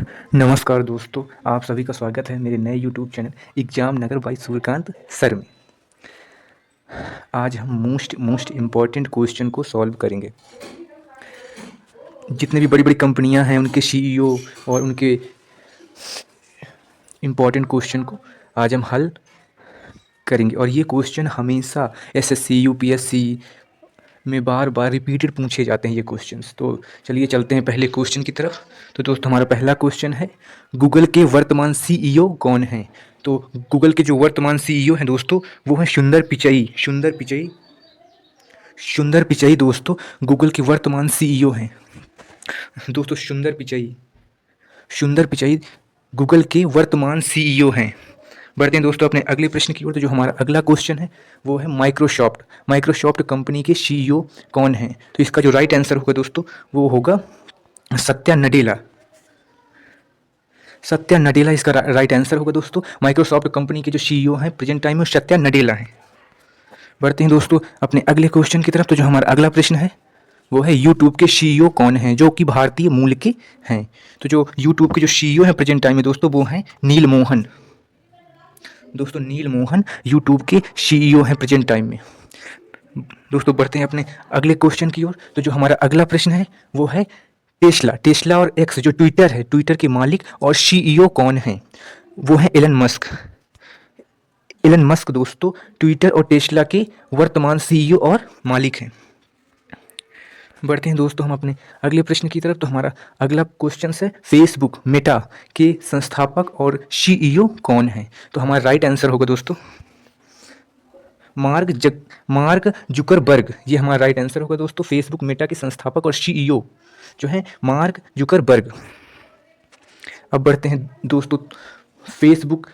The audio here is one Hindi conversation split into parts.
नमस्कार दोस्तों, आप सभी का स्वागत है मेरे नए YouTube channel exam Nagar by Suryakant sir में। आज हम मोस्ट इम्पॉर्टेंट क्वेश्चन को सॉल्व करेंगे। जितने भी बड़ी बड़ी कंपनियां हैं उनके सीईओ और उनके इम्पॉर्टेंट क्वेश्चन को आज हम हल करेंगे। और ये क्वेश्चन हमेशा एसएससी यूपीएससी में बार बार रिपीटेड पूछे जाते हैं ये क्वेश्चंस। तो चलिए चलते हैं पहले क्वेश्चन की तरफ। तो दोस्तों हमारा पहला क्वेश्चन है, गूगल के वर्तमान सीईओ कौन हैं? तो गूगल के जो वर्तमान सीईओ हैं दोस्तों वो हैं सुंदर पिचई दोस्तों गूगल के वर्तमान सीईओ हैं। दोस्तों सुंदर पिचई गूगल के वर्तमान सीईओ हैं। बढ़ते हैं दोस्तों अपने अगले प्रश्न की ओर। तो जो हमारा अगला क्वेश्चन है वो है माइक्रोसॉफ्ट कंपनी के सीईओ कौन हैं? तो इसका जो राइट आंसर होगा दोस्तों वो होगा सत्या नडेला इसका राइट आंसर होगा दोस्तों। माइक्रोसॉफ्ट कंपनी के जो सीईओ हैं प्रेजेंट टाइम में सत्या नडेला हैं। बढ़ते हैं दोस्तों अपने अगले क्वेश्चन की तरफ। तो जो हमारा अगला प्रश्न है वो है, यूट्यूब के सीईओ कौन हैं जो कि भारतीय मूल के हैं? तो जो यूट्यूब के जो सीईओ हैं प्रेजेंट टाइम में दोस्तों वो हैं नील मोहन यूट्यूब के सीईओ हैं प्रेजेंट टाइम में। दोस्तों बढ़ते हैं अपने अगले क्वेश्चन की ओर। तो जो हमारा अगला प्रश्न है वो है, टेस्ला और एक्स जो ट्विटर के मालिक और सीईओ कौन हैं? वो हैं एलन मस्क दोस्तों ट्विटर और टेस्ला के वर्तमान सीईओ और मालिक हैं। बढ़ते हैं दोस्तों हम अपने अगले प्रश्न की तरफ। तो हमारा अगला क्वेश्चन है, फेसबुक मेटा के संस्थापक और सीईओ कौन हैं? तो हमारा राइट आंसर होगा दोस्तों मार्क जुकरबर्ग। ये हमारा राइट आंसर होगा दोस्तों। फेसबुक मेटा के संस्थापक और सीईओ जो है मार्क जुकरबर्ग। अब बढ़ते हैं दोस्तों फेसबुक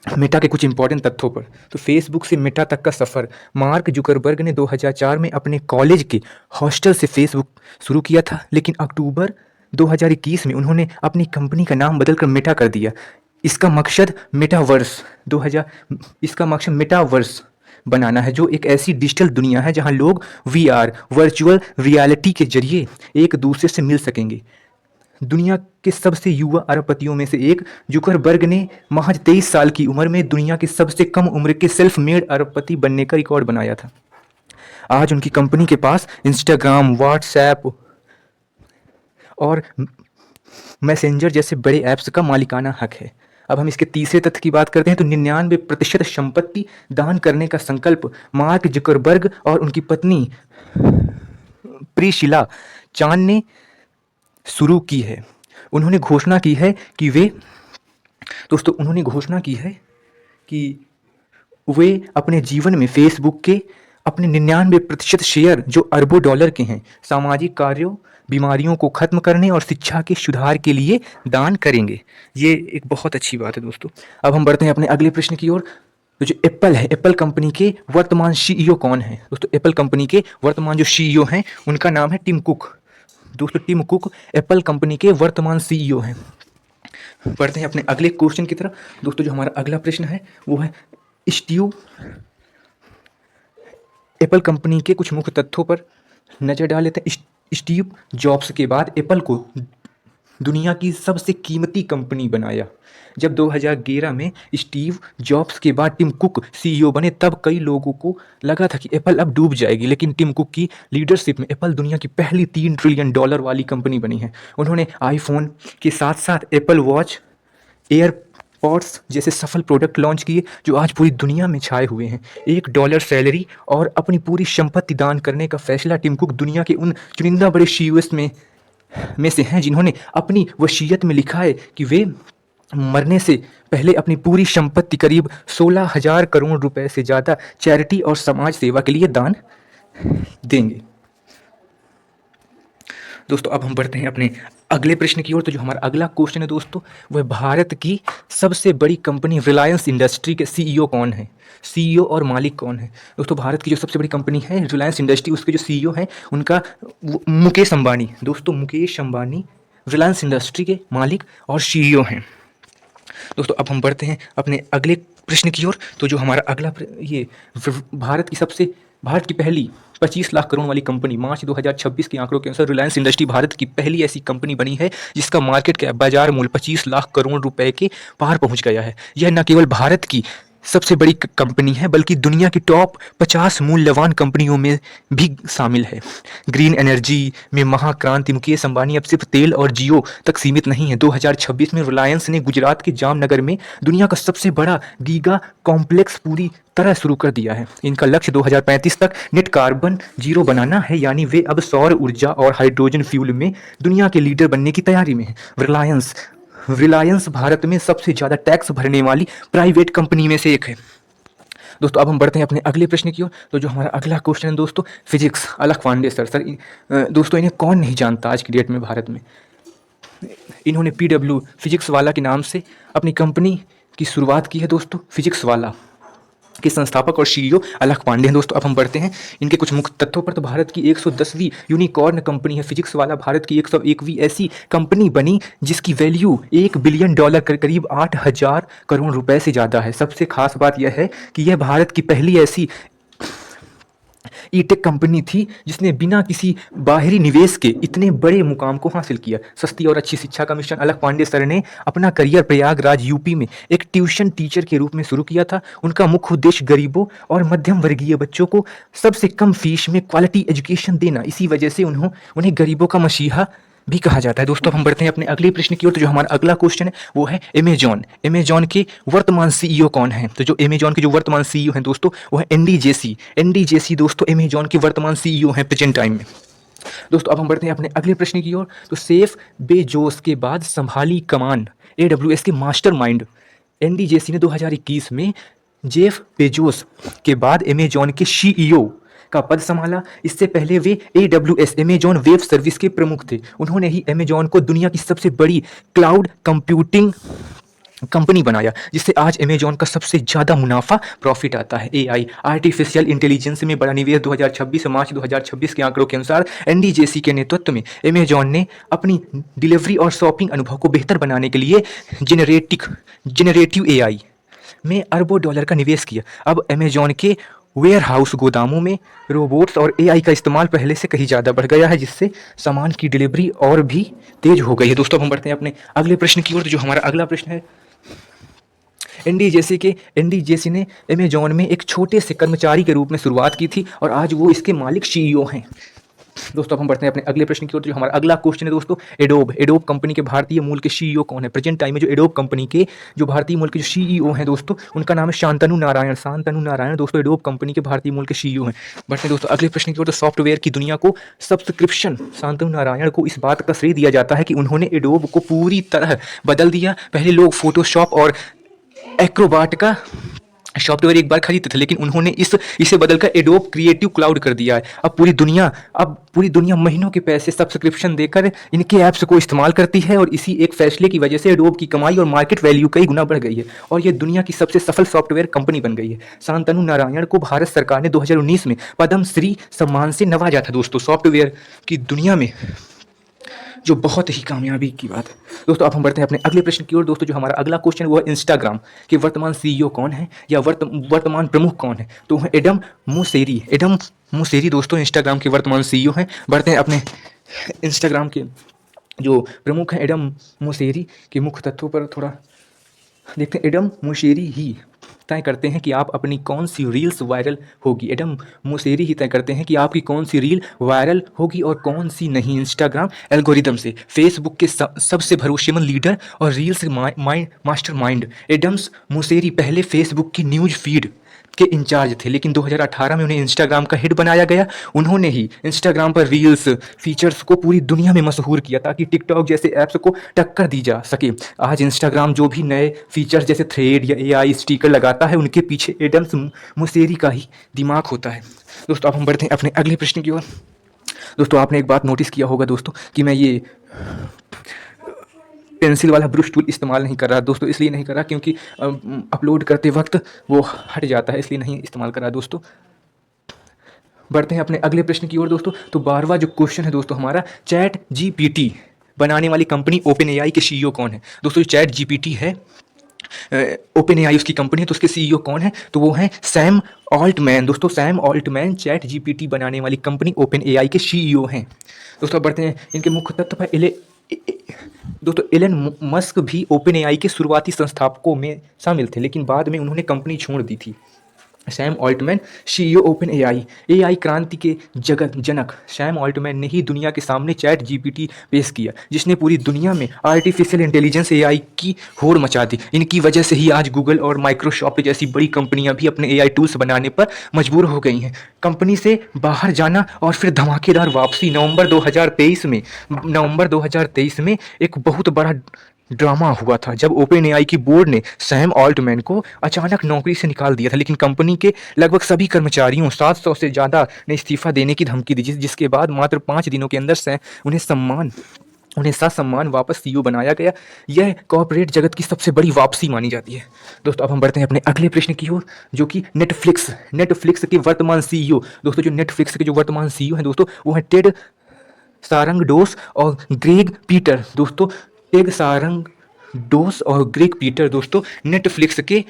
मेटा के कुछ इंपॉर्टेंट तथ्यों पर। तो फेसबुक से मेटा तक का सफ़र, मार्क जुकरबर्ग ने 2004 में अपने कॉलेज के हॉस्टल से फेसबुक शुरू किया था, लेकिन अक्टूबर 2021 में उन्होंने अपनी कंपनी का नाम बदलकर मेटा कर दिया। इसका मकसद मेटावर्स बनाना है, जो एक ऐसी डिजिटल दुनिया है जहां लोग वीआर वर्चुअल रियलिटी के जरिए एक दूसरे से मिल सकेंगे। दुनिया के सबसे युवा अरबपतियों में से एक जुकरबर्ग ने महज 23 साल की उम्र में दुनिया के सबसे कम उम्र के सेल्फ मेड अरबपति बनने का रिकॉर्ड बनाया था। आज उनकी कंपनी के पास इंस्टाग्राम, व्हाट्सएप और मैसेंजर जैसे बड़े ऐप्स का मालिकाना हक है। अब हम इसके तीसरे तथ्य की बात करते हैं। तो 99% संपत्ति दान करने का संकल्प मार्क जुकरबर्ग और उनकी पत्नी प्रिशिला चान ने शुरू की है। उन्होंने घोषणा की है कि वे अपने जीवन में फेसबुक के अपने 99% शेयर जो अरबों डॉलर के हैं सामाजिक कार्यों, बीमारियों को खत्म करने और शिक्षा के सुधार के लिए दान करेंगे। ये एक बहुत अच्छी बात है दोस्तों। अब हम बढ़ते हैं अपने अगले प्रश्न की ओर। तो जो एप्पल कंपनी के वर्तमान सीईओ कौन है? दोस्तों एप्पल कंपनी के वर्तमान जो सीईओ हैं उनका नाम है टिम कुक। दोस्तों टिम कुक एप्पल कंपनी के वर्तमान सीईओ हैं। बढ़ते हैं अपने अगले क्वेश्चन की तरफ। दोस्तों जो हमारा अगला प्रश्न है वो है, एप्पल कंपनी के कुछ मुख्य तथ्यों पर नजर डाल लेते हैं। स्टीव जॉब्स के बाद एप्पल को दुनिया की सबसे कीमती कंपनी बनाया। जब 2011 में स्टीव जॉब्स के बाद टिम कुक सीईओ बने तब कई लोगों को लगा था कि एप्पल अब डूब जाएगी, लेकिन टिम कुक की लीडरशिप में एप्पल दुनिया की पहली $3 ट्रिलियन वाली कंपनी बनी है। उन्होंने आईफोन के साथ साथ एप्पल वॉच, एयरपॉड्स जैसे सफल प्रोडक्ट लॉन्च किए जो आज पूरी दुनिया में छाए हुए हैं। $1 सैलरी और अपनी पूरी संपत्ति दान करने का फैसला टिम कुक दुनिया के उन चुनिंदा बड़े सीईओ में से हैं जिन्होंने अपनी वसीयत में लिखा है कि वे मरने से पहले अपनी पूरी संपत्ति करीब 16,000 करोड़ रुपए से ज़्यादा चैरिटी और समाज सेवा के लिए दान देंगे। दोस्तों अब हम बढ़ते हैं अपने अगले प्रश्न की ओर। तो जो हमारा अगला क्वेश्चन है दोस्तों वह भारत की सबसे बड़ी कंपनी रिलायंस इंडस्ट्री के सीईओ कौन है? सीईओ और मालिक कौन है? दोस्तों भारत की जो सबसे बड़ी कंपनी है रिलायंस इंडस्ट्री, उसके जो सीईओ हैं उनका मुकेश अंबानी। दोस्तों मुकेश अंबानी रिलायंस इंडस्ट्री के मालिक और सीईओ हैं। दोस्तों अब हम बढ़ते हैं अपने अगले प्रश्न की ओर। तो जो हमारा अगला ये भारत की सबसे भारत की पहली 25 लाख करोड़ वाली कंपनी मार्च 2026 के आंकड़ों के अनुसार रिलायंस इंडस्ट्री भारत की पहली ऐसी कंपनी बनी है जिसका मार्केट कैप बाजार मूल्य 25 लाख करोड़ रुपए के पार पहुंच गया है। यह न केवल भारत की सबसे बड़ी कंपनी है बल्कि दुनिया की टॉप 50 मूल्यवान कंपनियों में भी शामिल है। ग्रीन एनर्जी में महाक्रांति मुकेश अंबानी अब सिर्फ तेल और जियो तक सीमित नहीं है। 2026 में रिलायंस ने गुजरात के जामनगर में दुनिया का सबसे बड़ा गीगा कॉम्प्लेक्स पूरी तरह शुरू कर दिया है। इनका लक्ष्य 2035 तक नेट कार्बन जीरो बनाना है, यानी वे अब सौर ऊर्जा और हाइड्रोजन फ्यूल में दुनिया के लीडर बनने की तैयारी में है। रिलायंस भारत में सबसे ज़्यादा टैक्स भरने वाली प्राइवेट कंपनी में से एक है। दोस्तों अब हम बढ़ते हैं अपने अगले प्रश्न की ओर। तो जो हमारा अगला क्वेश्चन है दोस्तों, फिजिक्स अलख पांडे सर दोस्तों इन्हें कौन नहीं जानता आज की डेट में भारत में। इन्होंने PW फिजिक्स वाला के नाम से अपनी कंपनी की शुरुआत की है दोस्तों। फिजिक्स वाला के संस्थापक और CEO अलख पांडे हैं। दोस्तों अब हम बढ़ते हैं इनके कुछ मुख्य तथ्यों पर। तो भारत की 110वीं यूनिकॉर्न कंपनी है फिजिक्स वाला। भारत की 101वीं ऐसी कंपनी बनी जिसकी वैल्यू $1 बिलियन करीब 8,000 करोड़ रुपए से ज़्यादा है। सबसे खास बात यह है कि यह भारत की पहली ऐसी ईटेक कंपनी थी जिसने बिना किसी बाहरी निवेश के इतने बड़े मुकाम को हासिल किया। सस्ती और अच्छी शिक्षा का मिशन अलख पांडे सर ने अपना करियर प्रयागराज यूपी में एक ट्यूशन टीचर के रूप में शुरू किया था। उनका मुख्य उद्देश्य गरीबों और मध्यम वर्गीय बच्चों को सबसे कम फीस में क्वालिटी एजुकेशन देना। इसी वजह से उन्हें गरीबों का मसीहा भी कहा जाता है। दोस्तों हम बढ़ते हैं अपने अगले प्रश्न की ओर। तो जो हमारा अगला क्वेश्चन है वो है अमेजॉन के वर्तमान CEO कौन है। तो जो अमेजॉन के जो वर्तमान CEO हैं दोस्तों वो है एंडी जेसी दोस्तों अमेजॉन के वर्तमान CEO हैं प्रेजेंट टाइम में। दोस्तों अब हम बढ़ते हैं अपने अगले प्रश्न की ओर। तो सेफ बेजोस के बाद संभाली कमान AWS के मास्टरमाइंड एंडी जेसी ने 2021 में जेफ बेजोस के बाद अमेजॉन के CEO का पद संभाला। इससे पहले वे AWS अमेजॉन वेब सर्विस के प्रमुख थे। उन्होंने ही अमेजॉन को दुनिया की सबसे बड़ी क्लाउड कंप्यूटिंग कंपनी बनाया, जिससे आज अमेजॉन का सबसे ज़्यादा मुनाफा प्रॉफिट आता है। AI आर्टिफिशियल इंटेलिजेंस में बड़ा निवेश 2026 मार्च 2026 के आंकड़ों के अनुसार एंडी जेसी के नेतृत्व में अमेजॉन ने अपनी डिलीवरी और शॉपिंग अनुभव को बेहतर बनाने के लिए जेनरेटिव AI में अरबों डॉलर का निवेश किया। अब अमेजॉन के वेयर हाउस गोदामों में रोबोट्स और AI का इस्तेमाल पहले से कहीं ज़्यादा बढ़ गया है, जिससे सामान की डिलीवरी और भी तेज हो गई है। दोस्तों हम बढ़ते हैं अपने अगले प्रश्न की ओर। तो जो हमारा अगला प्रश्न है एंडी जेसी ने अमेजॉन में एक छोटे से कर्मचारी के रूप में शुरुआत की थी और आज वो इसके मालिक CEO हैं। दोस्तों अब हम बढ़ते हैं अपने अगले प्रश्न की ओर। जो हमारा अगला क्वेश्चन है दोस्तों एडोब कंपनी के भारतीय मूल के CEO कौन है। प्रेजेंट टाइम में जो एडोब कंपनी के जो भारतीय मूल के जो CEO हैं दोस्तों उनका नाम है शांतनु नारायण दोस्तों एडोब कंपनी के भारतीय मूल के CEO हैं। बढ़ते हैं दोस्तों अगले प्रश्न की ओर। तो सॉफ्टवेयर की दुनिया को सब्सक्रिप्शन शांतनु नारायण को इस बात का श्रेय दिया जाता है कि उन्होंने एडोब को पूरी तरह बदल दिया। पहले लोग फोटोशॉप और एक्रोबाट का सॉफ्टवेयर एक बार खरीदते थे, लेकिन उन्होंने इसे बदलकर एडोब क्रिएटिव क्लाउड कर दिया है। अब पूरी दुनिया महीनों के पैसे सब्सक्रिप्शन देकर इनके ऐप्स को इस्तेमाल करती है और इसी एक फैसले की वजह से एडोब की कमाई और मार्केट वैल्यू कई गुना बढ़ गई है और ये दुनिया की सबसे सफल सॉफ्टवेयर कंपनी बन गई है। शांतनु नारायण को भारत सरकार ने 2019 में पद्म श्री सम्मान से नवाजा था। दोस्तों सॉफ्टवेयर की दुनिया में जो बहुत ही कामयाबी की बात है। दोस्तों अब हम बढ़ते हैं अपने अगले प्रश्न की ओर। दोस्तों जो हमारा अगला क्वेश्चन वो है इंस्टाग्राम के वर्तमान CEO कौन है या वर्तमान प्रमुख कौन है। तो है एडम मोसेरी दोस्तों इंस्टाग्राम के वर्तमान CEO हैं। बढ़ते हैं अपने इंस्टाग्राम के जो प्रमुख हैं एडम मोसेरी के मुख्य तत्वों पर थोड़ा देखते हैं। एडम मोसेरी ही तय करते हैं कि आप अपनी कौन सी रील्स वायरल होगी। एडम मोसेरी ही तय करते हैं कि आपकी कौन सी रील वायरल होगी और कौन सी नहीं। इंस्टाग्राम एल्गोरिदम से फेसबुक के सबसे भरोसेमंद लीडर और रील्स मास्टरमाइंड एडम्स मोसेरी पहले फेसबुक की न्यूज़ फीड के इंचार्ज थे, लेकिन 2018 में उन्हें इंस्टाग्राम का हेड बनाया गया। उन्होंने ही इंस्टाग्राम पर रील्स फीचर्स को पूरी दुनिया में मशहूर किया ताकि टिकटॉक जैसे ऐप्स को टक्कर दी जा सके। आज इंस्टाग्राम जो भी नए फीचर्स जैसे थ्रेड या AI स्टिकर लगाता है उनके पीछे एडम्स मोसेरी का ही दिमाग होता है। दोस्तों अब हम बढ़ते हैं अपने अगले प्रश्न की ओर। दोस्तों आपने एक बात नोटिस किया होगा दोस्तों कि मैं ये पेंसिल वाला ब्रश टूल इस्तेमाल नहीं कर रहा दोस्तों, इसलिए नहीं कर रहा क्योंकि अपलोड करते वक्त वो हट जाता है, इसलिए नहीं इस्तेमाल कर रहा दोस्तों। बढ़ते हैं अपने अगले प्रश्न की ओर दोस्तों। तो 12वां जो क्वेश्चन है दोस्तों हमारा ChatGPT बनाने वाली कंपनी OpenAI के CEO कौन है। दोस्तों ChatGPT है ओपन एआई उसकी कंपनी है, तो उसके सीईओ कौन है? तो वो हैं सैम ऑल्टमैन। दोस्तों सैम ऑल्टमैन चैट जीपीटी बनाने वाली कंपनी ओपन एआई के सीईओ हैं। दोस्तों अब बढ़ते हैं इनके मुख्य तत्व पर। दोस्तों एलन मस्क भी ओपन एआई के शुरुआती संस्थापकों में शामिल थे, लेकिन बाद में उन्होंने कंपनी छोड़ दी थी। Sam Altman CEO open AI. AI क्रांति के जगत जनक सैम ऑल्टमैन ने ही दुनिया के सामने चैट जीपीटी पेश किया, जिसने पूरी दुनिया में आर्टिफिशियल इंटेलिजेंस एआई की होड़ मचा दी। इनकी वजह से ही आज गूगल और माइक्रोसॉफ्ट जैसी बड़ी कंपनियां भी अपने एआई टूल्स बनाने पर मजबूर हो गई हैं। कंपनी से बाहर जाना और फिर धमाकेदार वापसी। नवंबर 2023 में एक बहुत बड़ा ड्रामा हुआ था जब ओपन एआई की बोर्ड ने सैम ऑल्टमैन को अचानक नौकरी से निकाल दिया था, लेकिन कंपनी के लगभग सभी कर्मचारियों 700 से ज़्यादा ने इस्तीफा देने की धमकी दी, जिसके बाद मात्र 5 दिनों के अंदर उन्हें ससम्मान वापस सीईओ बनाया गया। यह कॉर्पोरेट जगत की सबसे बड़ी वापसी मानी जाती है। दोस्तों अब हम बढ़ते हैं अपने अगले प्रश्न की ओर, जो कि नेटफ्लिक्स के वर्तमान सीईओ। दोस्तों जो नेटफ्लिक्स के जो वर्तमान सीईओ हैं दोस्तों, वो है टेड सारंगडोस और ग्रेग पीटर। दोस्तों टेड सारंगडोस और ग्रेग पीटर दोस्तों नेटफ्लिक्स के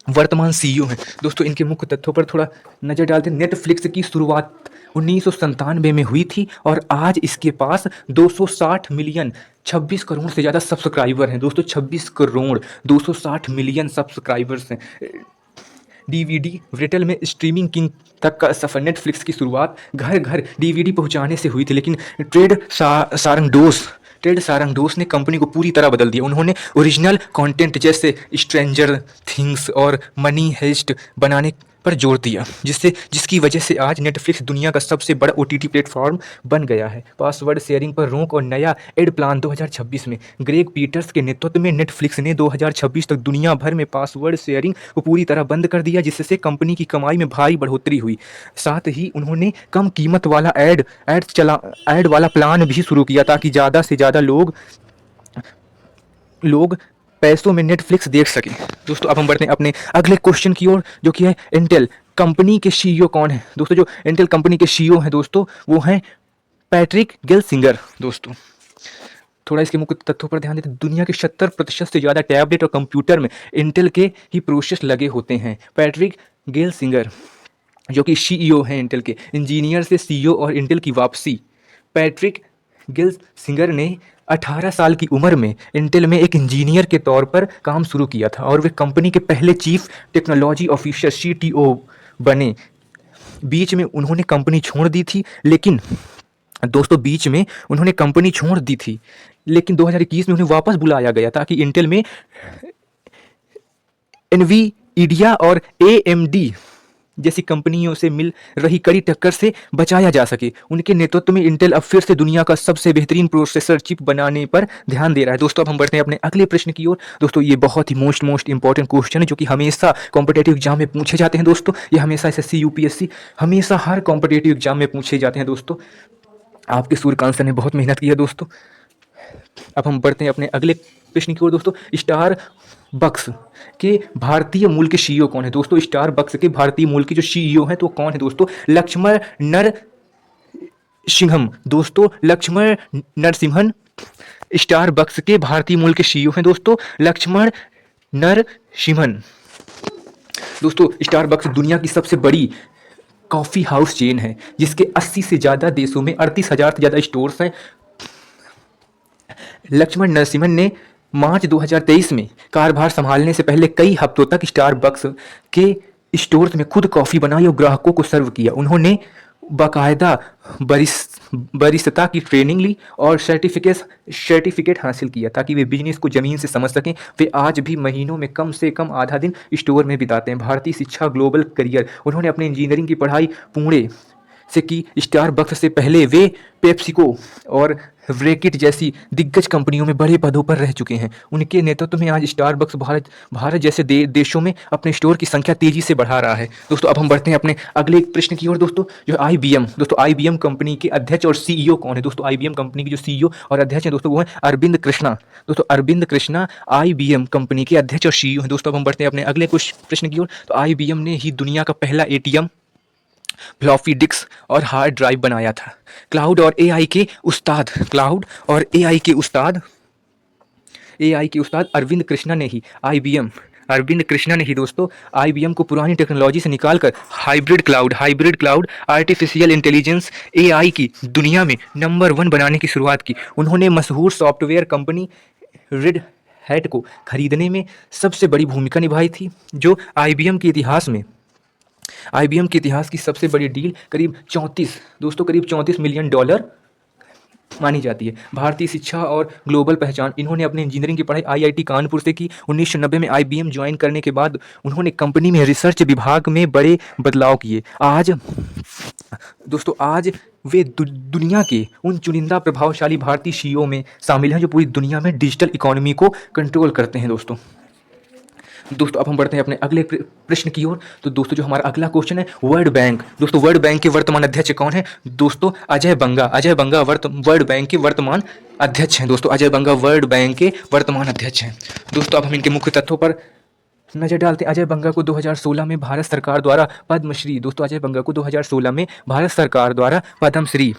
वर्तमान सीईओ हैं। दोस्तों इनके मुख्य तथ्यों पर थोड़ा नजर डालते हैं। नेटफ्लिक्स की शुरुआत 1997 में हुई थी और आज इसके पास 260 मिलियन 26 करोड़ से ज़्यादा सब्सक्राइबर हैं। दोस्तों 26 करोड़ 260 मिलियन सब्सक्राइबर्स हैं। डीवीडी रिटेल में स्ट्रीमिंग किंग तक का सफर। नेटफ्लिक्स की शुरुआत घर घर डीवीडी पहुंचाने से हुई थी, लेकिन टेड सारंगडोस ने कंपनी को पूरी तरह बदल दिया। उन्होंने ओरिजिनल कंटेंट जैसे स्ट्रेंजर थिंग्स और मनी हेस्ट बनाने पर जोर दिया, जिसकी वजह से आज नेटफ्लिक्स दुनिया का सबसे बड़ा ओटीटी प्लेटफॉर्म बन गया है। पासवर्ड शेयरिंग पर रोक और नया एड प्लान 2026 में। ग्रेग पीटर्स के नेतृत्व में नेटफ्लिक्स ने 2026 तक दुनिया भर में पासवर्ड शेयरिंग को पूरी तरह बंद कर दिया, जिससे कंपनी की कमाई में भारी बढ़ोतरी हुई। साथ ही उन्होंने कम कीमत वाला एड वाला प्लान भी शुरू किया, ताकि ज़्यादा से ज़्यादा लोग पैसों में नेटफ्लिक्स देख सकें। दोस्तों अब हम बढ़ते हैं अपने अगले क्वेश्चन की ओर, जो कि है इंटेल कंपनी के सीईओ कौन है? दोस्तों जो इंटेल कंपनी के सीईओ हैं दोस्तों, वो हैं पैट्रिक गेलसिंगर। दोस्तों थोड़ा इसके मुख्य तथ्यों पर ध्यान देते हैं। दुनिया के 70% से ज़्यादा टैबलेट और कंप्यूटर में इंटेल के ही प्रोसेस लगे होते हैं। पैट्रिक गेलसिंगर जो कि सीईओ हैं इंटेल के। इंजीनियर से सीईओ और इंटेल की वापसी। पैट्रिक गेलसिंगर ने 18 साल की उम्र में इंटेल में एक इंजीनियर के तौर पर काम शुरू किया था और वे कंपनी के पहले चीफ टेक्नोलॉजी ऑफिसर सीटीओ बने। बीच में उन्होंने कंपनी छोड़ दी थी, लेकिन दोस्तों बीच में उन्होंने कंपनी छोड़ दी थी, लेकिन 2021 में उन्हें वापस बुलाया गया ताकि इंटेल में एनवीइडिया और एएमडी जैसी कंपनियों से मिल रही कड़ी टक्कर से बचाया जा सके। उनके नेतृत्व में इंटेल अब फिर से दुनिया का सबसे बेहतरीन प्रोसेसर चिप बनाने पर ध्यान दे रहा है। दोस्तों अब हम बढ़ते हैं अपने अगले प्रश्न की ओर। दोस्तों ये बहुत ही मोस्ट इंपॉर्टेंट क्वेश्चन है, जो कि हमेशा कॉम्पिटेटिव एग्जाम में पूछे जाते हैं। दोस्तों ये हमेशा एसएससी यूपीएससी हमेशा हर कॉम्पिटेटिव एग्जाम में पूछे जाते हैं। दोस्तों आपके सूर्यकांत ने बहुत मेहनत की है। दोस्तों अब हम बढ़ते हैं अपने अगले प्रश्न की ओर। दोस्तों स्टार बक्स के भारतीय मूल के सीईओ कौन है? दोस्तों स्टार बक्स के भारतीय मूल के जो सीईओ हैं तो कौन है? दोस्तों लक्ष्मण नरसिम्हन। दोस्तों लक्ष्मण नरसिम्हन स्टार बक्स के भारतीय मूल के सीईओ हैं। दोस्तों लक्ष्मण नरसिम्हन। दोस्तों स्टार बक्स दुनिया की सबसे बड़ी कॉफ़ी हाउस चेन है, जिसके 80 से ज़्यादा देशों में 38,000 से ज़्यादा स्टोर्स हैं। लक्ष्मण नरसिम्हन ने मार्च 2023 में कार्यभार संभालने से पहले कई हफ्तों तक स्टारबक्स के स्टोर्स में खुद कॉफ़ी बनाई और ग्राहकों को सर्व किया। उन्होंने बाकायदा बरिस्ता की ट्रेनिंग ली और सर्टिफिकेट हासिल किया ताकि वे बिजनेस को ज़मीन से समझ सकें। वे आज भी महीनों में कम से कम आधा दिन स्टोर में बिताते हैं। भारतीय शिक्षा ग्लोबल करियर। उन्होंने अपनी इंजीनियरिंग की पढ़ाई पुणे से की। स्टारबक्स से पहले वे पेप्सिको और रेकिट जैसी दिग्गज कंपनियों में बड़े पदों पर रह चुके हैं। उनके नेतृत्व में आज स्टारबक्स भारत जैसे देशों में अपने स्टोर की संख्या तेजी से बढ़ा रहा है। दोस्तों अब हम बढ़ते हैं अपने अगले प्रश्न की ओर। दोस्तों जो आईबीएम। दोस्तों आईबीएम कंपनी के अध्यक्ष और सीईओ कौन है? दोस्तों आईबीएम कंपनी के जो सीईओ और अध्यक्ष हैं दोस्तों वो हैं अरविंद कृष्णा। दोस्तों अरविंद कृष्णा आईबीएम कंपनी के अध्यक्ष और सीईओ हैं। दोस्तों अब हम बढ़ते हैं अपने अगले प्रश्न की ओर। तो आईबीएम ने ही दुनिया का पहला एटीएम, फ्लॉपी डिस्क और हार्ड ड्राइव बनाया था। क्लाउड और एआई के उस्ताद एआई के उस्ताद अरविंद कृष्णा ने ही दोस्तों आईबीएम को पुरानी टेक्नोलॉजी से निकालकर hybrid cloud artificial intelligence AI की दुनिया में नंबर 1 बनाने की शुरुआत की। उन्होंने मशहूर सॉफ्टवेयर कंपनी रेड हैट को खरीदने में सबसे बड़ी भूमिका निभाई थी, जो आईबीएम के इतिहास की सबसे बड़ी डील करीब 34 मिलियन डॉलर मानी जाती है। भारतीय शिक्षा और ग्लोबल पहचान। इन्होंने अपनी इंजीनियरिंग की पढ़ाई आईआईटी कानपुर से की। 1990 में आईबीएम ज्वाइन करने के बाद उन्होंने कंपनी में रिसर्च विभाग में बड़े बदलाव किए। आज वे दुनिया के उन चुनिंदा प्रभावशाली भारतीय सीईओ में शामिल हैं जो पूरी दुनिया में डिजिटल इकोनॉमी को कंट्रोल करते हैं। दोस्तों अब हम बढ़ते हैं अपने अगले प्रश्न की ओर। तो दोस्तों जो हमारा अगला क्वेश्चन है वर्ल्ड बैंक। दोस्तों वर्ल्ड बैंक के वर्तमान अध्यक्ष कौन है? दोस्तों अजय बंगा वर्ल्ड बैंक के वर्तमान अध्यक्ष हैं। दोस्तों अजय बंगा वर्ल्ड बैंक के वर्तमान अध्यक्ष हैं। दोस्तों अब हम इनके मुख्य तथ्यों पर नजर डालते हैं। अजय बंगा को 2016 में भारत सरकार द्वारा पद्मश्री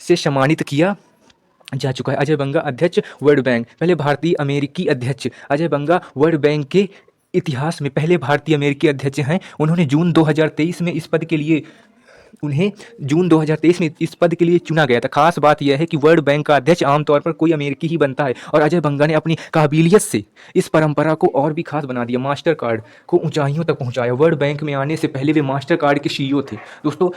से सम्मानित किया जा चुका है। अजय बंगा अध्यक्ष वर्ल्ड बैंक, पहले भारतीय अमेरिकी अध्यक्ष। अजय बंगा वर्ल्ड बैंक के इतिहास में पहले भारतीय अमेरिकी अध्यक्ष हैं। उन्हें जून 2023 में इस पद के लिए चुना गया था। खास बात यह है कि वर्ल्ड बैंक का अध्यक्ष आमतौर पर कोई अमेरिकी ही बनता है और अजय बंगा ने अपनी काबिलियत से इस परंपरा को और भी खास बना दिया, मास्टर कार्ड को ऊंचाइयों तक पहुंचाया। वर्ल्ड बैंक में आने से पहले वे मास्टर कार्ड के सीईओ थे। दोस्तों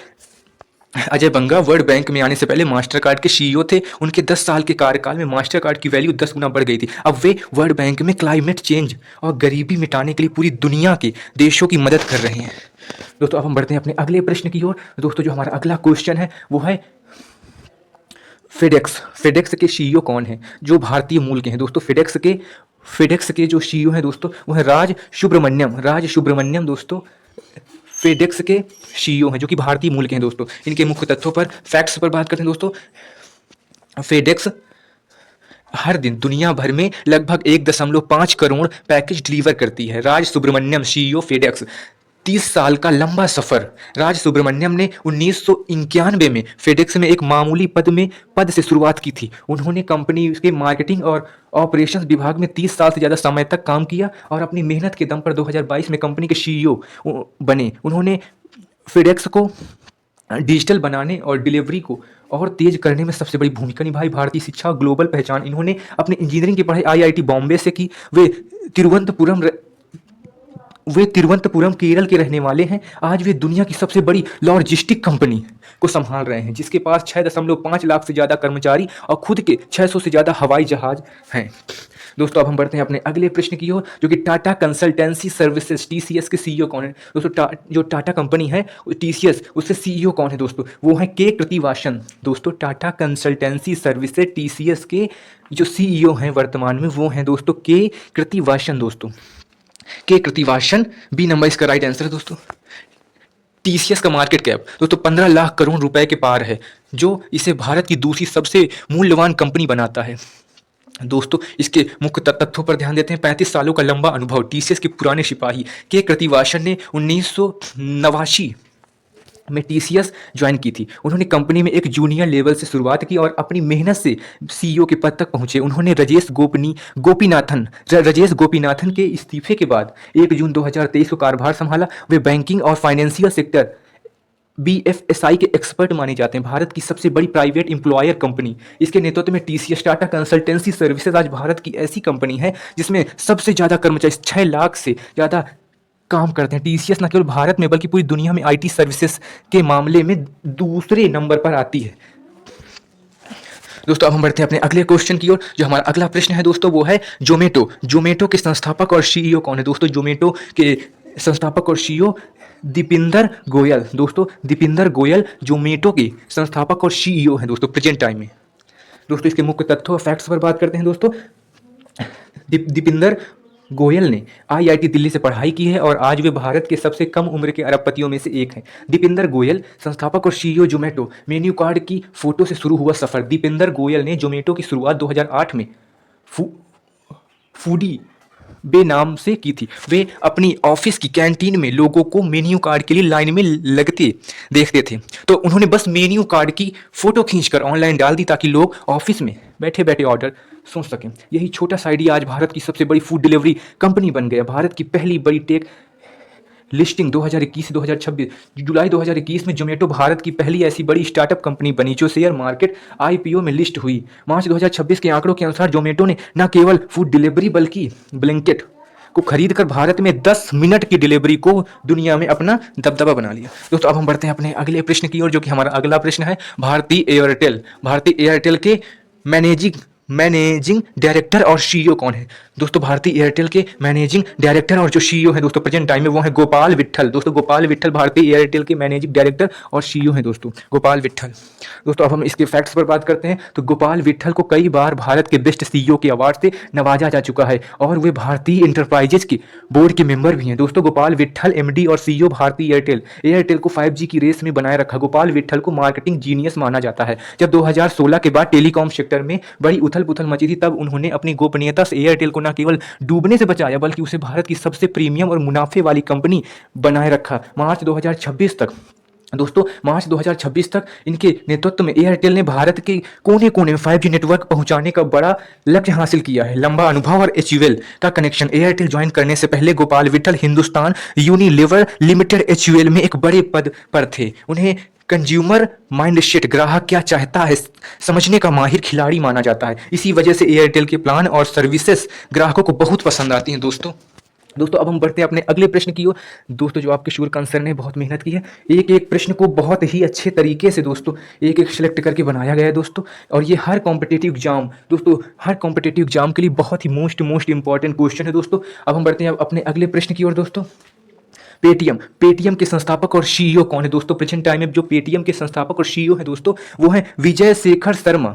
अजय बंगा वर्ल्ड बैंक में आने से पहले मास्टर कार्ड के सीईओ थे। उनके 10 साल के कार्यकाल में मास्टर कार्ड की वैल्यू 10 गुना बढ़ गई थी। अब वे वर्ल्ड बैंक में क्लाइमेट चेंज और गरीबी मिटाने के लिए पूरी दुनिया के देशों की मदद कर रहे हैं। दोस्तों अब हम बढ़ते हैं अपने अगले प्रश्न की ओर। दोस्तों जो हमारा अगला क्वेश्चन है वो है फेडेक्स के सीईओ कौन है जो भारतीय मूल के हैं? दोस्तों फेडेक्स के जो सीईओ हैं दोस्तों वो है राज सुब्रमण्यम। दोस्तों फेडेक्स के सीईओ हैं जो कि भारतीय मूल के हैं। दोस्तों इनके मुख्य तथ्यों पर फैक्ट्स पर बात करते हैं। दोस्तों फेडेक्स हर दिन दुनिया भर में लगभग 1.5 करोड़ पैकेज डिलीवर करती है। राज सुब्रमण्यम सीईओ फेडेक्स, 30 साल का लंबा सफर। राज सुब्रमण्यम ने 1991 में फेडेक्स में एक मामूली पद से शुरुआत की थी। उन्होंने कंपनी के मार्केटिंग और ऑपरेशंस विभाग में 30 साल से ज़्यादा समय तक काम किया और अपनी मेहनत के दम पर 2022 में कंपनी के सीईओ बने। उन्होंने फेडेक्स को डिजिटल बनाने और डिलीवरी को और तेज करने में सबसे बड़ी भूमिका निभाई। भारतीय शिक्षा और ग्लोबल पहचान। इन्होंने अपनी इंजीनियरिंग की पढ़ाई आईआईटी बॉम्बे से की। वे तिरुवनंतपुरम केरल के रहने वाले हैं। आज वे दुनिया की सबसे बड़ी लॉजिस्टिक कंपनी को संभाल रहे हैं जिसके पास 6.5 लाख से ज़्यादा कर्मचारी और खुद के 600 से ज़्यादा हवाई जहाज हैं। दोस्तों अब हम बढ़ते हैं अपने अगले प्रश्न की ओर जो कि टाटा कंसल्टेंसी सर्विसेज टीसीएस के सीईओ कौन है? दोस्तों जो टाटा कंपनी है टीसीएस उससे सीईओ कौन है? दोस्तों वो है के कृतिवासन। दोस्तों टाटा कंसल्टेंसी सर्विसेज टीसीएस के जो सीईओ हैं वर्तमान में वो हैं दोस्तों के कृतिवासन। दोस्तों के कृतिवासन बी नंबर इसका राइट आंसर है। दोस्तों टीसीएस का मार्केट कैप दोस्तों 15 लाख करोड़ रुपए के पार है जो इसे भारत की दूसरी सबसे मूल्यवान कंपनी बनाता है। दोस्तों इसके मुख्य तथ्यों पर ध्यान देते हैं। 35 सालों का लंबा अनुभव। टीसीएस के पुराने सिपाही के कृतिवासन ने 1989 में टीसीएस ज्वाइन की थी। उन्होंने कंपनी में एक जूनियर लेवल से शुरुआत की और अपनी मेहनत से सीईओ के पद तक पहुंचे। उन्होंने राजेश गोपीनाथन के इस्तीफे के बाद 1 जून 2023 को कार्यभार संभाला। वे बैंकिंग और फाइनेंशियल सेक्टर बीएफएसआई के एक्सपर्ट माने जाते हैं। भारत की सबसे बड़ी प्राइवेट एम्प्लॉयर कंपनी। इसके नेतृत्व में टीसीएस टाटा कंसल्टेंसी सर्विसेज आज भारत की ऐसी कंपनी है जिसमें सबसे ज़्यादा कर्मचारी 6 लाख से ज़्यादा काम करते हैं। टीसीएस न केवल भारत में बल्कि पूरी दुनिया में आईटी सर्विसेज के मामले में दूसरे नंबर पर आती है। दोस्तों अब हम बढ़ते हैं अपने अगले क्वेश्चन की ओर। जो हमारा अगला प्रश्न है दोस्तों वो है जोमेटो के संस्थापक और सीईओ कौन है? दोस्तों जोमेटो के संस्थापक और सीईओ दीपिंदर गोयल। दोस्तों दीपिंदर गोयल जोमेटो के संस्थापक और सीईओ हैं दोस्तों प्रेजेंट टाइम में। दोस्तों इसके मुख्य तथ्यों और फैक्ट्स पर बात करते हैं। दोस्तों दीपिंदर गोयल ने आईआईटी दिल्ली से पढ़ाई की है और आज वे भारत के सबसे कम उम्र के अरबपतियों में से एक हैं। दीपिंदर गोयल संस्थापक और सीईओ जोमेटो। मेन्यू कार्ड की फोटो से शुरू हुआ सफर। दीपिंदर गोयल ने जोमेटो की शुरुआत 2008 में फूडी बे नाम से की थी। वे अपनी ऑफिस की कैंटीन में लोगों को मेन्यू कार्ड के लिए लाइन में लगते देखते थे तो उन्होंने बस मेन्यू कार्ड की फोटो खींचकर ऑनलाइन डाल दी ताकि लोग ऑफिस में बैठे बैठे ऑर्डर सोच सकें। यही छोटा सा आइडिया आज भारत की सबसे बड़ी फूड डिलीवरी कंपनी बन गया। भारत की पहली बड़ी टेक लिस्टिंग 2021 से 2026 जुलाई 2021 में जोमेटो भारत की पहली ऐसी बड़ी स्टार्टअप कंपनी बनी जो शेयर मार्केट आईपीओ में लिस्ट हुई। मार्च 2026 के आंकड़ों के अनुसार जोमेटो ने न केवल फूड डिलीवरी बल्कि ब्लिंकिट को खरीदकर भारत में 10 मिनट की डिलीवरी को दुनिया में अपना दबदबा बना लिया। दोस्तों अब हम बढ़ते हैं अपने अगले प्रश्न की ओर, जो कि हमारा अगला प्रश्न है भारतीय एयरटेल। भारतीय एयरटेल के मैनेजिंग डायरेक्टर और सीईओ कौन है? दोस्तों भारतीय एयरटेल के मैनेजिंग डायरेक्टर और जो सीईओ है दोस्तों प्रेजेंट टाइम में वो है गोपाल विट्ठल। दोस्तों गोपाल विट्ठल भारतीय एयरटेल के मैनेजिंग डायरेक्टर और सीईओ हैं दोस्तों, गोपाल विट्ठल। दोस्तों अब हम इसके फैक्ट्स पर बात करते हैं तो गोपाल विट्ठल को कई बार भारत के बेस्ट सीईओ के अवार्ड से नवाजा जा चुका है और वे भारतीय इंटरप्राइजेज के बोर्ड के मेंबर भी हैं। दोस्तों गोपाल विट्ठल एमडी और सीईओ भारतीय एयरटेल को 5G की रेस में बनाए रखा। गोपाल विट्ठल को मार्केटिंग जीनियस माना जाता है। जब 2016 के बाद टेलीकॉम सेक्टर में बड़ी उथल पुथल मची थी तब उन्होंने अपनी गोपनीयता से एयरटेल को न केवल डूबने से बचाया बल्कि उसे भारत की सबसे प्रीमियम और मुनाफे वाली कंपनी बनाए रखा। मार्च 2026 तक दोस्तों मार्च 2026 तक इनके नेतृत्व में एयरटेल ने भारत के कोने कोने में 5G नेटवर्क पहुंचाने का बड़ा लक्ष्य हासिल किया है। लंबा अनुभव और एचयूएल का कनेक्शन। एयरटेल ज्वाइन करने से पहले Gopal Vitthal Hindustan Unilever limited HUL में एक बड़े पद पर थे। उन्हें कंज्यूमर माइंडसेट, ग्राहक क्या चाहता है समझने का माहिर खिलाड़ी माना जाता है। इसी वजह से एयरटेल के प्लान और सर्विसेज ग्राहकों को बहुत पसंद आती हैं दोस्तों अब हम बढ़ते हैं अपने अगले प्रश्न की ओर। दोस्तों जो आपके शूर आंसर ने बहुत मेहनत की है, एक एक प्रश्न को बहुत ही अच्छे तरीके से दोस्तों एक एक सिलेक्ट करके बनाया गया है दोस्तों, और ये हर कॉम्पिटिटिव एग्जाम दोस्तों हर कॉम्पिटिटिव एग्जाम के लिए बहुत ही मोस्ट इंपॉर्टेंट क्वेश्चन है दोस्तों। अब हम बढ़ते हैं अपने अगले प्रश्न की ओर दोस्तों। पेटीएम के संस्थापक और सीईओ कौन है? दोस्तों प्रेजेंट टाइम में जो पेटीएम के संस्थापक और सीईओ है दोस्तों वो है विजय शेखर शर्मा।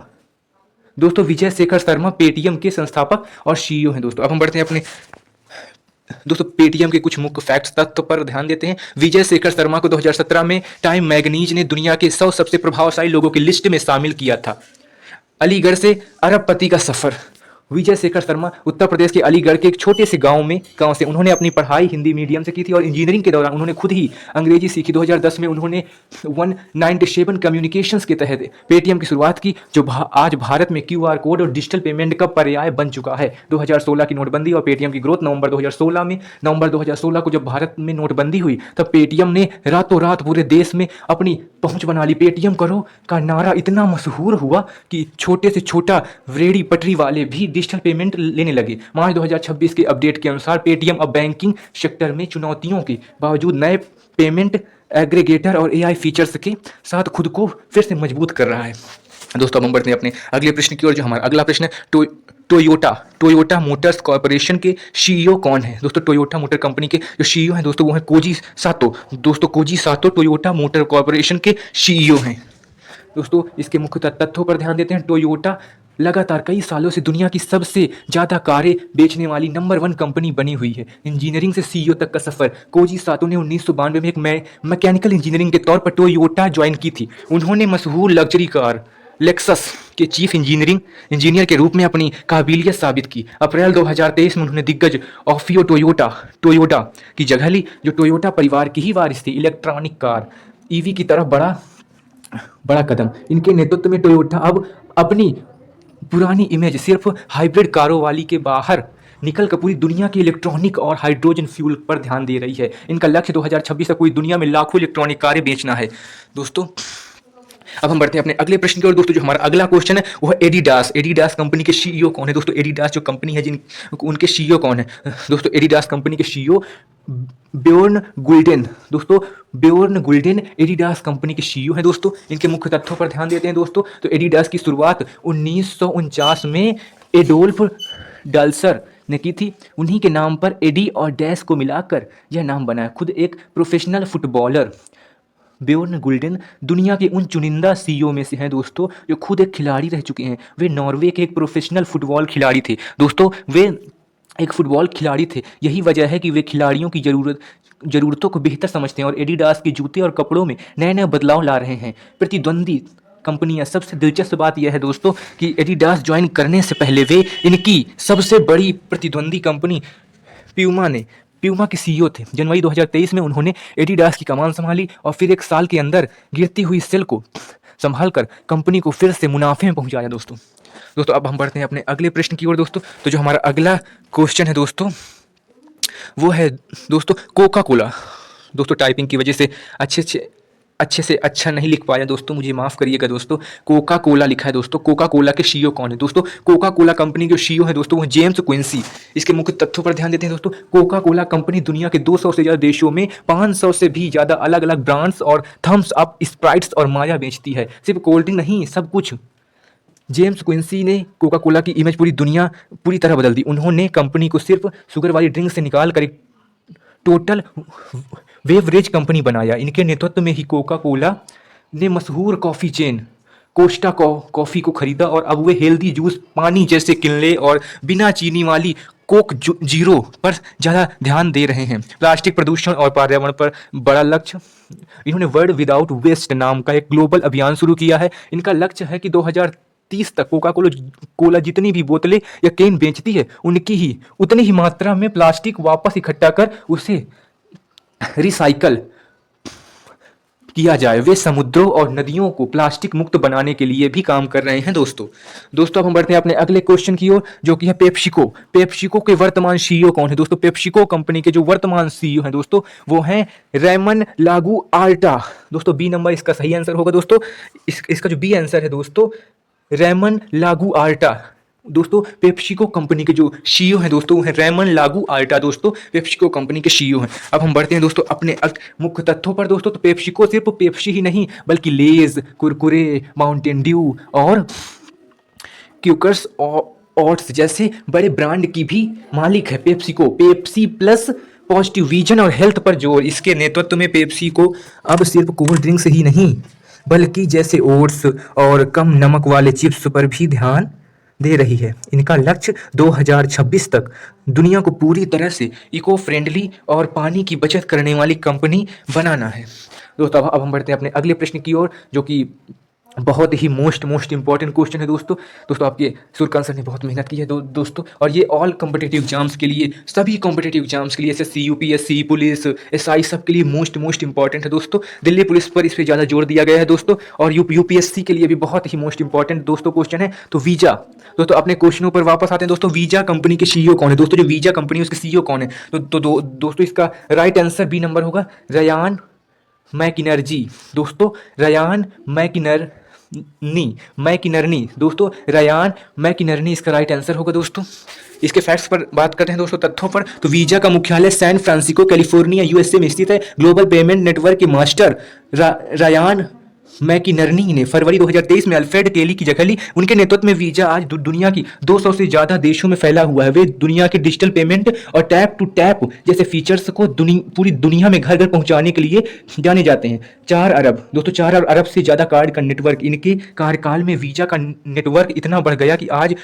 दोस्तों विजय शेखर शर्मा पेटीएम के संस्थापक और सीईओ हैं दोस्तों। अब हम बढ़ते हैं अपने दोस्तों पेटीएम के कुछ मुख्य फैक्ट्स तथ्य पर ध्यान देते हैं। विजय शेखर शर्मा को 2017 में टाइम मैगनीज ने दुनिया के 100 सबसे प्रभावशाली लोगों की लिस्ट में शामिल किया था। अलीगढ़ से अरबपति का सफर। विजय शेखर शर्मा उत्तर प्रदेश के अलीगढ़ के एक छोटे से गांव से उन्होंने अपनी पढ़ाई हिंदी मीडियम से की थी और इंजीनियरिंग के दौरान उन्होंने खुद ही अंग्रेजी सीखी। 2010 में उन्होंने 197 कम्युनिकेशंस के तहत पेटीएम की शुरुआत की जो आज भारत में क्यूआर कोड और डिजिटल पेमेंट का पर्याय बन चुका है। 2016 की नोटबंदी और पेटीएम की ग्रोथ। नवंबर 2016 को जब भारत में नोटबंदी हुई तब पेटीएम ने रातों रात पूरे देश में अपनी पहुंच बना ली। पेटीएम करो का नारा इतना मशहूर हुआ कि छोटे से छोटा रेहड़ी पटरी वाले भी डिजिटल पेमेंट लेने लगे। मार्च 2026 के अपडेट के अनुसार पेटीएम अब बैंकिंग सेक्टर में चुनौतियों के बावजूद नए पेमेंट एग्रीगेटर और एआई फीचर्स के साथ खुद को फिर से मजबूत कर रहा है। दोस्तों हम बढ़ते हैं अपने अगले प्रश्न की ओर, जो हमारा अगला प्रश्न है टोयोटा मोटर्स कॉर्पोरेशन के सीईओ कौन है? दोस्तों टोयोटा मोटर कंपनी के जो सीईओ हैं दोस्तों वो हैं कोजी सातो। दोस्तों कोजी सातो टोयोटा मोटर कॉर्पोरेशन के सीईओ हैं। दोस्तों इसके मुख्य तथ्यों पर ध्यान देते हैं। टोयोटा लगातार कई सालों से दुनिया की सबसे ज़्यादा कारें बेचने वाली नंबर 1 कंपनी बनी हुई है। इंजीनियरिंग से सीईओ तक का सफ़र। कोजी सातो ने 1992 में एक मैकेनिकल इंजीनियरिंग के तौर पर टोयोटा ज्वाइन की थी। उन्होंने मशहूर लग्जरी कार लेक्सस के चीफ इंजीनियर के रूप में अपनी काबिलियत साबित की। अप्रैल 2023 में उन्होंने दिग्गज ऑफियो टोयोटा की जगह ली जो टोयोटा परिवार की ही वारिस थी। इलेक्ट्रॉनिक कार ईवी की तरफ बड़ा कदम। इनके नेतृत्व में टोयोटा अब अपनी पुरानी इमेज सिर्फ हाइब्रिड कारों वाली के बाहर निकलकर पूरी दुनिया की इलेक्ट्रॉनिक और हाइड्रोजन फ्यूल पर ध्यान दे रही है। इनका लक्ष्य 2026 तक पूरी दुनिया में लाखों इलेक्ट्रॉनिक कारें बेचना है दोस्तों। अब हम बढ़ते हैं अपने अगले प्रश्न की ओर दोस्तों, जो हमारा अगला क्वेश्चन है वो है एडिडास कंपनी के सीईओ कौन है? दोस्तों एडिडास जो कंपनी है उनके सीईओ कौन है? दोस्तों एडिडास कंपनी के सीईओ ब्योर्न गुल्डेन। दोस्तों ब्योर्न गुल्डेन एडिडास कंपनी के सीईओ हैं दोस्तों। इनके मुख्य तथ्यों पर ध्यान देते हैं दोस्तों। तो एडिडास की शुरुआत 1949 में एडोल्फ डाल्सर ने की थी। उन्हीं के नाम पर एडी और डैश को मिलाकर यह नाम बना है। खुद एक प्रोफेशनल फुटबॉलर ब्योर्न गुल्डेन दुनिया के उन चुनिंदा सीईओ में से हैं दोस्तों जो खुद एक खिलाड़ी रह चुके हैं। वे नॉर्वे के एक प्रोफेशनल फुटबॉल खिलाड़ी थे दोस्तों। वे एक फुटबॉल खिलाड़ी थे। यही वजह है कि वे खिलाड़ियों की ज़रूरतों को बेहतर समझते हैं और एडिडास के जूते और कपड़ों में नए बदलाव ला रहे हैं। प्रतिद्वंदी कंपनियां। सबसे दिलचस्प बात यह है दोस्तों कि एडिडास ज्वाइन करने से पहले वे इनकी सबसे बड़ी प्रतिद्वंदी कंपनी प्यूमा के सीईओ थे। जनवरी 2023 में उन्होंने एडिडास की कमान संभाली और फिर एक साल के अंदर गिरती हुई सेल को संभालकर कंपनी को फिर से मुनाफे में पहुंचाया दोस्तों। दोस्तों अब हम बढ़ते हैं अपने अगले प्रश्न की ओर दोस्तों। तो जो हमारा अगला क्वेश्चन है दोस्तों वो है दोस्तों कोका कोला। दोस्तों टाइपिंग की वजह से अच्छे से अच्छा नहीं लिख पाया दोस्तों, मुझे माफ़ करिएगा दोस्तों। कोका कोला लिखा है दोस्तों। कोका कोला के सीईओ कौन है दोस्तों? कोका कोला कंपनी के सीईओ है दोस्तों वो जेम्स क्विंसी। इसके मुख्य तथ्यों पर ध्यान देते हैं दोस्तों। कोका कोला कंपनी दुनिया के 200 से ज़्यादा देशों में 500 से भी ज़्यादा अलग अलग ब्रांड्स और थम्स अप, स्प्राइट्स और माजा बेचती है। सिर्फ कोल्ड ड्रिंक नहीं, सब कुछ। जेम्स क्विंसी ने कोका कोला की इमेज पूरी तरह बदल दी। उन्होंने कंपनी को सिर्फ शुगर वाली ड्रिंक से निकाल कर एक टोटल बेवरेज कंपनी बनाया। इनके नेतृत्व में ही कोका कोला ने मशहूर कॉफ़ी चेन कोस्टा कॉफ़ी को खरीदा और अब वे हेल्दी जूस, पानी जैसे किनले और बिना चीनी वाली कोक जीरो पर ज़्यादा ध्यान दे रहे हैं। प्लास्टिक प्रदूषण और पर्यावरण पर बड़ा लक्ष्य। इन्होंने वर्ल्ड विदाउट वेस्ट नाम का एक ग्लोबल अभियान शुरू किया है। इनका लक्ष्य है कि 2030 तक कोका कोला जितनी भी बोतलें या कैन बेचती है उतनी ही मात्रा में प्लास्टिक वापस इकट्ठा कर उसे रिसाइकल किया जाए। वे समुद्रों और नदियों को प्लास्टिक मुक्त बनाने के लिए भी काम कर रहे हैं दोस्तों अब हम बढ़ते हैं अपने अगले क्वेश्चन की ओर जो कि है पेप्सिको। पेप्सिको के वर्तमान सीईओ कौन है दोस्तों? पेप्सिको कंपनी के जो वर्तमान सीईओ हैं दोस्तों वो हैं रेमन लागू आर्टा। दोस्तों बी नंबर इसका सही आंसर होगा दोस्तों। इसका जो बी आंसर है दोस्तों रेमन लागू आर्टा। दोस्तों पेप्सिको कंपनी के जो सीईओ हैं दोस्तों वो हैं रेमन लागू आर्टा। दोस्तों पेप्सिको कंपनी के सीईओ हैं। अब हम बढ़ते हैं दोस्तों अपने मुख्य तथ्यों पर दोस्तों। तो पेप्सिको सिर्फ पेप्सी ही नहीं बल्कि लेज, कुरकुरे, माउंटेन ड्यू और क्यूकर्स ओट्स जैसे बड़े ब्रांड की भी मालिक है PepsiCo. Pepsi plus positive vision और हेल्थ पर जोर। इसके नेतृत्व में पेप्सी को अब सिर्फ कोल्ड ड्रिंक्स ही नहीं बल्कि जैसे ओट्स और कम नमक वाले चिप्स पर भी ध्यान दे रही है। इनका लक्ष्य 2026 तक दुनिया को पूरी तरह से इको फ्रेंडली और पानी की बचत करने वाली कंपनी बनाना है दोस्तों। अब हम बढ़ते हैं अपने अगले प्रश्न की ओर जो कि बहुत ही मोस्ट इंपॉर्टेंट क्वेश्चन है दोस्तों आपके सूर्यकांत सर ने बहुत मेहनत की है दोस्तों। और ये ऑल कॉम्पिटिटिव एग्जाम्स के लिए, सभी कॉम्पिटिटिव एग्जाम्स के लिए, एसएससी, यूपीएससी, पुलिस, एसआई, सब के लिए मोस्ट इंपॉर्टेंट है दोस्तों। दिल्ली पुलिस पर इस पर ज़्यादा जोर दिया गया है दोस्तों। और यूपीएससी के लिए भी बहुत ही मोस्ट इंपॉर्टेंट दोस्तों क्वेश्चन है। तो वीजा दोस्तों अपने क्वेश्चनों पर वापस आते हैं दोस्तों। वीजा कंपनी के सीईओ कौन है दोस्तों? जो वीजा कंपनी है उसके सीईओ कौन है? दोस्तों इसका राइट आंसर बी नंबर होगा रयान मैकिनर्जी। दोस्तों रयान मैकिनरनी दोस्तों रयान मैकिनरनी इसका राइट आंसर होगा दोस्तों। इसके फैक्ट्स पर बात करते हैं दोस्तों, तथ्यों पर। तो वीजा का मुख्यालय सैन फ्रांसिस्को कैलिफोर्निया यूएसए में स्थित है। ग्लोबल पेमेंट नेटवर्क के मास्टर रयान मैकिनरनी ने फरवरी 2023 में अल्फ्रेड केली की जगह ली। उनके नेतृत्व में वीजा आज दुनिया की 200 से ज़्यादा देशों में फैला हुआ है। वे दुनिया के डिजिटल पेमेंट और टैप टू टैप जैसे फीचर्स को पूरी दुनिया में घर घर पहुंचाने के लिए जाने जाते हैं। 4 अरब दोस्तों 4 अरब से ज़्यादा कार्ड का नेटवर्क। इनके कार्यकाल में वीजा का नेटवर्क इतना बढ़ गया कि आज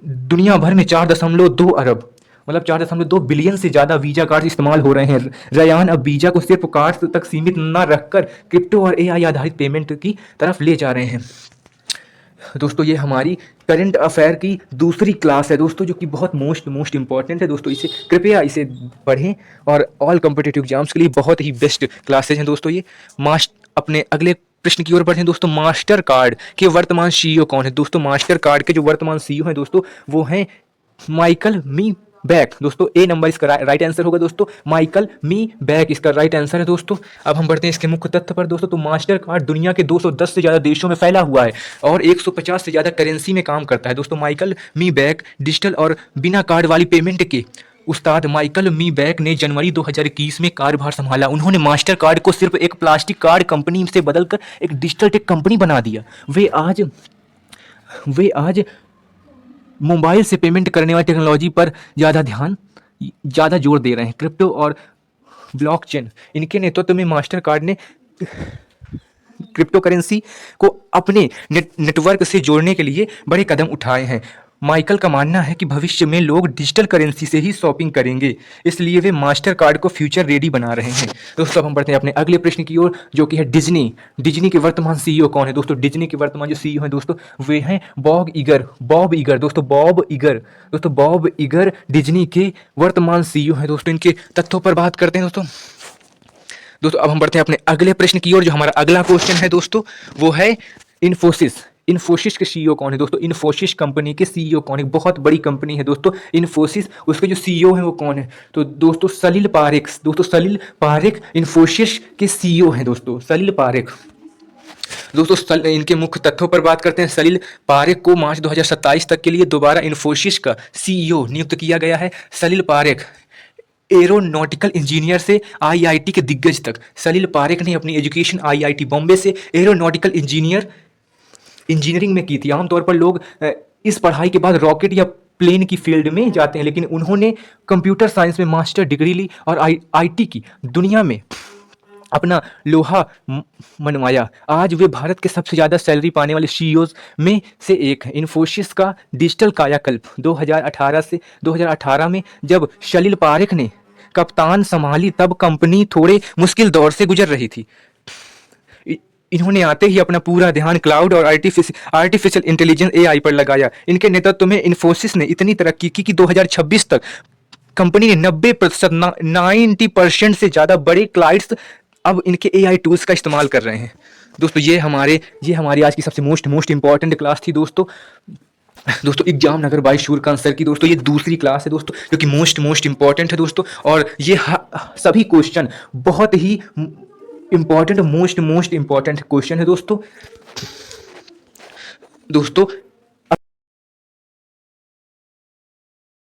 दुनिया भर में 4.2 अरब मतलब 4.2 बिलियन से ज़्यादा वीजा कार्ड इस्तेमाल हो रहे हैं। रयान अब वीजा को सिर्फ कार्ड तक सीमित न रखकर क्रिप्टो और एआई आधारित पेमेंट की तरफ ले जा रहे हैं दोस्तों। ये हमारी करंट अफेयर की दूसरी क्लास है दोस्तों जो कि बहुत मोस्ट इंपॉर्टेंट है दोस्तों। इसे कृपया पढ़ें और ऑल कॉम्पिटिटिव एग्जाम्स के लिए बहुत ही बेस्ट क्लासेज हैं दोस्तों ये। अपने अगले प्रश्न की ओर बढ़ते हैं दोस्तों। मास्टर कार्ड के वर्तमान सीईओ कौन है दोस्तों? मास्टर कार्ड के जो वर्तमान सीईओ हैं दोस्तों वो हैं माइकल मी बैक। दोस्तों ए नंबर इसका राइट आंसर होगा दोस्तों। माइकल मी बैक इसका राइट आंसर है दोस्तों। अब हम बढ़ते हैं इसके मुख्य तथ्य पर दोस्तों। तो मास्टर कार्ड दुनिया के 210 से ज़्यादा देशों में फैला हुआ है और 150 से ज़्यादा करेंसी में काम करता है दोस्तों। माइकल मी बैक डिजिटल और बिना कार्ड वाली पेमेंट के उस्ताद माइकल मी बैक ने जनवरी 2021 में कार्यभार संभाला। उन्होंने मास्टर कार्ड को सिर्फ एक प्लास्टिक कार्ड कंपनी से बदलकर एक डिजिटल टेक कंपनी बना दिया। वे आज मोबाइल से पेमेंट करने वाली टेक्नोलॉजी पर ज़्यादा जोर दे रहे हैं। क्रिप्टो और ब्लॉकचेन। इनके नेतृत्व में मास्टर कार्ड ने क्रिप्टो करेंसी को अपने नेटवर्क से जोड़ने के लिए बड़े कदम उठाए हैं। माइकल का मानना है कि भविष्य में लोग डिजिटल करेंसी से ही शॉपिंग करेंगे, इसलिए वे मास्टर कार्ड को फ्यूचर रेडी बना रहे हैं दोस्तों। अब हम बढ़ते हैं अपने अगले प्रश्न की ओर जो कि है डिज्नी के वर्तमान सीईओ कौन है दोस्तों? डिज्नी के वर्तमान जो सीईओ हैं दोस्तों वे हैं बॉब इगर दोस्तों। बॉब इगर डिज्नी के वर्तमान सीईओ हैं दोस्तों। इनके तथ्यों पर बात करते हैं दोस्तों। अब हम बढ़ते हैं अपने अगले प्रश्न की ओर। जो हमारा अगला क्वेश्चन है दोस्तों वो है इन्फोसिस। इन्फोसिस के सीईओ कौन है दोस्तों? इन्फोसिस कंपनी के सीईओ कौन है? बहुत बड़ी कंपनी है दोस्तों इन्फोसिस, उसके जो सीईओ हैं वो कौन है? तो दोस्तों सलिल पारेख। दोस्तों सलिल पारेख इन्फोसिस के सीईओ हैं दोस्तों, सलिल पारेख। दोस्तों इनके मुख्य तथ्यों पर बात करते हैं। सलिल पारेख को मार्च 2027 तक के लिए दोबारा इन्फोसिस का सीईओ नियुक्त किया गया है। सलिल पारेख एरोनॉटिकल इंजीनियर से आईआईटी के दिग्गज तक, सलिल पारेख ने अपनी एजुकेशन आईआईटी बॉम्बे से एरोनॉटिकल इंजीनियरिंग में की थी। आमतौर पर लोग इस पढ़ाई के बाद रॉकेट या प्लेन की फील्ड में जाते हैं, लेकिन उन्होंने कंप्यूटर साइंस में मास्टर डिग्री ली और आईटी की दुनिया में अपना लोहा मनवाया। आज वे भारत के सबसे ज़्यादा सैलरी पाने वाले सीईओज में से एक हैं। इन्फोसिस का डिजिटल कायाकल्प 2018 से 2018 में जब सलिल पारेख ने कप्तान संभाली तब कंपनी थोड़े मुश्किल दौर से गुजर रही थी। इन्होंने आते ही अपना पूरा ध्यान क्लाउड और आर्टिफिशियल इंटेलिजेंस एआई पर लगाया। इनके नेतृत्व में इन्फोसिस ने इतनी तरक्की की कि 2026 तक कंपनी ने 90% 90% से ज़्यादा बड़े क्लाइंट्स अब इनके एआई टूल्स का इस्तेमाल कर रहे हैं। दोस्तों ये हमारी आज की सबसे मोस्ट इंपॉर्टेंट क्लास थी दोस्तों एग्जाम नगर बाई शूरकांत सर की। दोस्तों ये दूसरी क्लास है दोस्तों, जो कि मोस्ट इंपॉर्टेंट है दोस्तों, और ये सभी क्वेश्चन बहुत ही इम्पॉर्टेंट मोस्ट इम्पॉर्टेंट क्वेश्चन है दोस्तों